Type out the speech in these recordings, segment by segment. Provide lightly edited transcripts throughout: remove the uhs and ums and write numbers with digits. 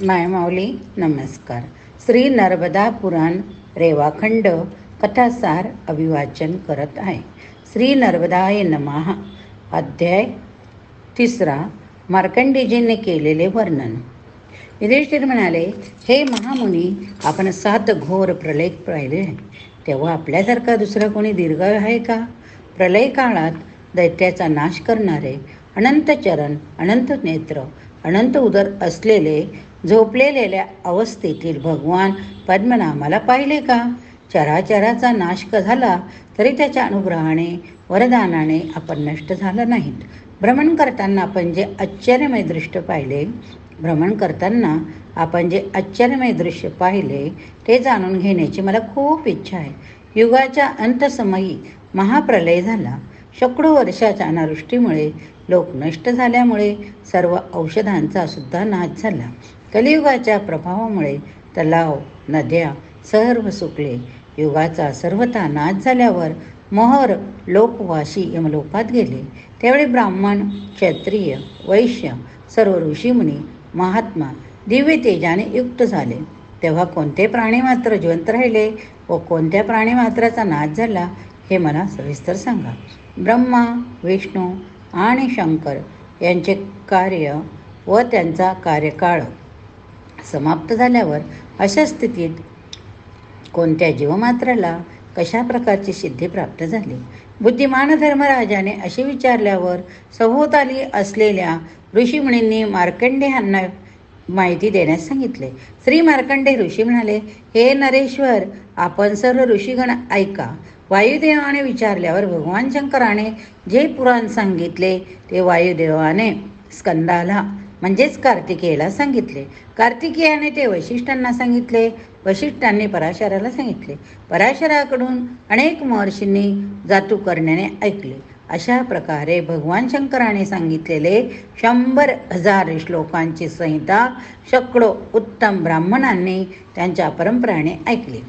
मायमाऊली नमस्कार. श्री नर्मदा पुराण रेवाखंड कथासार अभिवाचन करत आहे. श्री नर्मदाय नमः. अध्याय 3. मार्कंडेजींनी केलेले वर्णन. युधिष्ठिर म्हणाले, हे महामुनी, आपण 7 घोर प्रलय पाहिले, तेव्हा आपल्यासारखा दुसरा कोणी दीर्घायू आहे का? प्रलय काळात दैत्याचा नाश करणारे अनंत चरण, अनंत नेत्र, अनंत उदर असलेले झोपलेल्या अवस्थेतील भगवान पद्मनामाला पाहिले का? चराचराचा नाश झाला तरी त्याच्या अनुग्रहाने, वरदानाने आपण नष्ट झाला नाहीत. भ्रमण करताना आपण जे आश्चर्यमय दृश्य पाहिले ते जाणून घेण्याची मला खूप इच्छा आहे. युगाच्या अंतसमयी महाप्रलय झाला. शेकडो वर्षाच्या अनावृष्टीमुळे, लोक नष्ट झाल्यामुळे सर्व औषधांचा सुद्धा नाश झाला. कलियुगाच्या प्रभावामुळे तलाव, नद्या सर्व सुकले. युगाचा सर्वथा नाश झाल्यावर मोहर लोकवासी यमलोकात गेले. त्यावेळी ब्राह्मण, क्षत्रिय, वैश्य, सर्व ऋषीमुनी, महात्मा दिव्य तेजाने युक्त झाले. तेव्हा कोणते प्राणी मात्र जिवंत राहिले व कोणत्या प्राणी मात्राचा नाश झाला हे मला सविस्तर सांगा. ब्रह्मा, विष्णू आणि शंकर यांचे कार्य व त्यांचा कार्यकाळ समाप्त झाल्यावर अशा स्थितीत कोणत्या जीवमात्राला कशा प्रकारची सिद्धी प्राप्त झाली? बुद्धिमान धर्मराजाने असे विचारल्यावर सभोवताली असलेल्या ऋषीमुनींनी मार्कंडेयांना माहिती देण्यास सांगितले. श्री मार्कंडे ऋषी म्हणाले, हे नरेश्वर, आपण सर्व ऋषीगण ऐका. वायुदेवाने विचारल्यावर भगवान शंकराने जे पुराण सांगितले ते वायुदेवाने स्कंदाला म्हणजेच कार्तिकेयाला सांगितले. कार्तिकेयाने ते वशिष्ठांना सांगितले. वशिष्ठांनी पराशराला सांगितले. पराशराकडून अनेक महर्षींनी जातुकर्ण्याने ऐकले. अशा प्रकारे भगवान शंकराने सांगितलेले 100,000 श्लोकांची संहिता शेकडो उत्तम ब्राह्मणांनी त्यांच्या परंपराने ऐकली.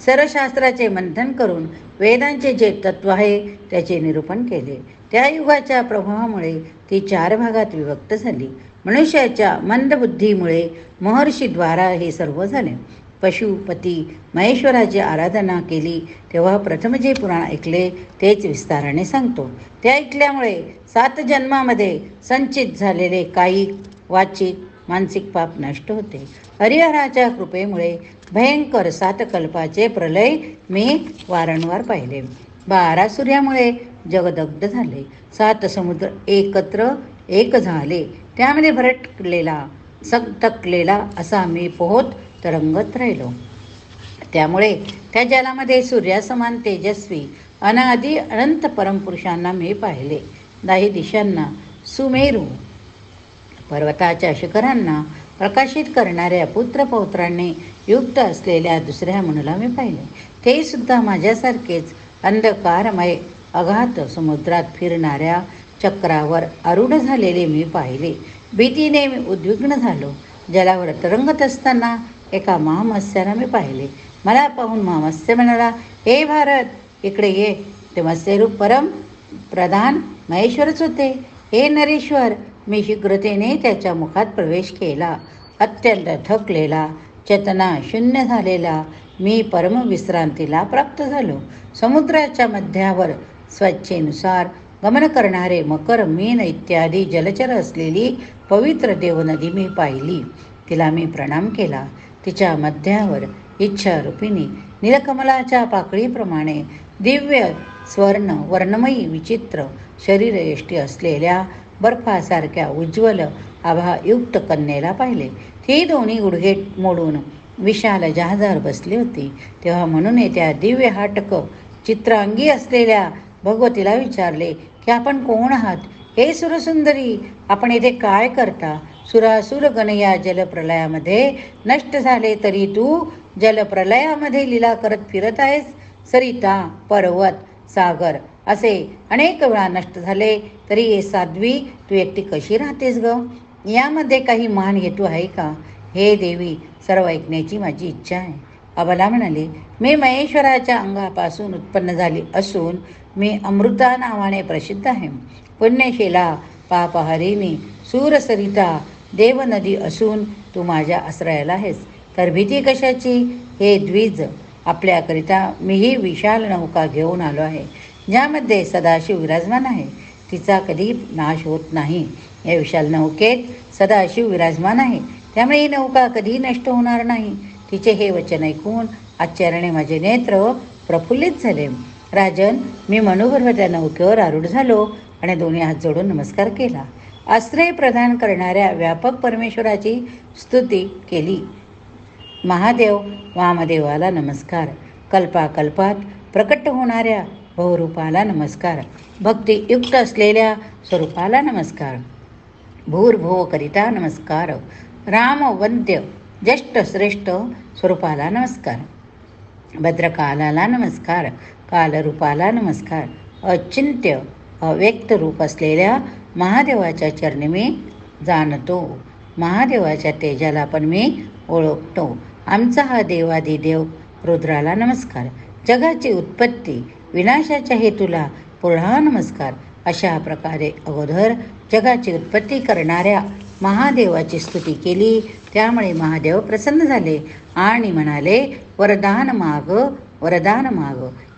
सर्व शास्त्राचे मंथन करून वेदांचे जे तत्व आहे त्याचे निरूपण केले. त्या युगाच्या प्रभावामुळे ती 4 भागात विभक्त झाली. मनुष्याच्या मंदबुद्धीमुळे महर्षीद्वारा हे सर्व झाले. पशुपती महेश्वराची आराधना केली तेव्हा प्रथम जे पुराण ऐकले तेच विस्ताराने सांगतो. ते ऐकल्यामुळे 7 जन्मामध्ये संचित झालेले कायिक, वाचिक, मानसिक पाप नष्ट होते. हरिहराच्या कृपेमुळे भयंकर 7 कल्पाचे प्रलय मी वारंवार पाहिले. 12 सूर्यामुळे जगदग्ध झाले. 7 समुद्र एकत्र एक झाले. त्यामध्ये भरटलेला, संतकलेला असा मी पोहत तरंगत राहिलो. त्यामुळे त्या जलामध्ये सूर्यासमान तेजस्वी अनादी अनंत परमपुरुषांना मी पाहिले. 10 दिशांना सुमेरू पर्वताच्या शिखरांना प्रकाशित करणाऱ्या पुत्रपौत्रांनी युक्त असलेल्या दुसऱ्या मुनीला मी पाहिले. ते सुद्धा माझ्यासारखेच अंधकारमय अगाध समुद्रात फिरणाऱ्या चक्रावर आरूढ झालेले मी पाहिले. भीतीने मी उद्विग्न झालो. जलावर तरंगत असताना एका महामत्स्याला मी पाहिले. मला पाहून महामत्स्य म्हणाला, हे भारत, इकडे ये. ते मत्स्यरूप परम प्रधान महेश्वरच होते. हे नरेश्वर, मी शीघ्रतेने त्याच्या मुखात प्रवेश केला. अत्यंत थकलेला, चेतना शून्य झालेला मी परमविश्रांतीला प्राप्त झालो. समुद्राच्या मध्यावर स्वच्छेनुसार गमन करणारे मकर, मीन इत्यादी जलचर असलेली पवित्र देवनदी मी पाहिली. तिला मी प्रणाम केला. तिच्या मध्यावर इच्छारूपिणी नीलकमलाच्या पाकळीप्रमाणे दिव्य स्वर्ण वर्णमयी विचित्र शरीरयष्टी असलेल्या बर्फासारख्या उज्ज्वल आभायुक्त कन्येला पाहिले. ती दोन्ही गुडघे मोडून विशाल जहाजावर बसली होती. तेव्हा म्हणून त्या दिव्य हाटक चित्रांगी असलेल्या भगवतीला विचारले की आपण कोण आहात? हे सुरसुंदरी, आपण येथे काय करता? सुरासुर गण या जलप्रलयामध्ये नष्ट झाले तरी तू जलप्रलयामध्ये लीला करत फिरत आहेस. सरिता, पर्वत, सागर असे अनेक वेळा नष्ट झाले तरी हे साध्वी तू एकटी कशी राहतेस ग? यामध्ये काही महान हेतू आहे का? हे देवी, सर्व ऐकण्याची माझी इच्छा आहे. अबला म्हणाली, मी महेश्वराच्या अंगापासून उत्पन्न झाली असून मी अमृता नावाने प्रसिद्ध आहे. पुण्यशिला, पापहरिणी, सूरसरिता, देव नदी असून तू माझ्या आश्रयाला आहेस, तर भीती कशाची? हे द्विज, आपल्याकरिता मीही विशाल नौका घेऊन आलो आहे, ज्यामध्ये सदाशिव विराजमान आहे. तिचा कधी नाश होत नाही. या विशाल नौकेत सदाशिव विराजमान आहे, त्यामुळे ही नौका कधी नष्ट होणार नाही. तिचे हे वचन ऐकून आश्चर्याने माझे नेत्र प्रफुल्लित झाले. राजन, मी मनोबरोबर त्या नौकेवर आरूढ झालो आणि दोन्ही हात जोडून नमस्कार केला. आश्रय प्रदान करणाऱ्या व्यापक परमेश्वराची स्तुती केली. महादेव वामदेवाला नमस्कार. कल्पाकल्पात प्रकट होणाऱ्या बहुरूपाला नमस्कार. भक्तियुक्त असलेल्या स्वरूपाला नमस्कार. भूर्भुवकरिता नमस्कार. रामवंद्य ज्येष्ठ श्रेष्ठ स्वरूपाला नमस्कार. भद्रकालाला नमस्कार. कालरूपाला नमस्कार. अचिंत्य अव्यक्त रूप असलेल्या महादेवाच्या चरणी मी जाणतो. महादेवाच्या तेजाला पण मी ओळखतो. आमचा हा देवादिदेव रुद्राला नमस्कार. जगाची उत्पत्ती विनाशाच्या हेतूला पुन्हा नमस्कार. अशा प्रकारे अगोदर जगाची उत्पत्ती करणाऱ्या महादेवाची स्तुती केली. त्यामुळे महादेव प्रसन्न झाले आणि म्हणाले, वरदान माग, वरदान माग.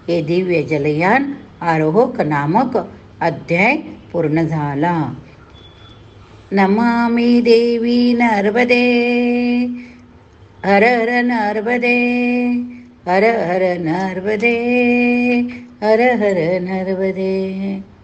हे दिव्य जलयान आरोहक नामक अध्याय पूर्ण झाला. नमामि देवी नर्मदे, हर हर नर्मदे, हर हर नर्मदे, हर हर नर्मदे.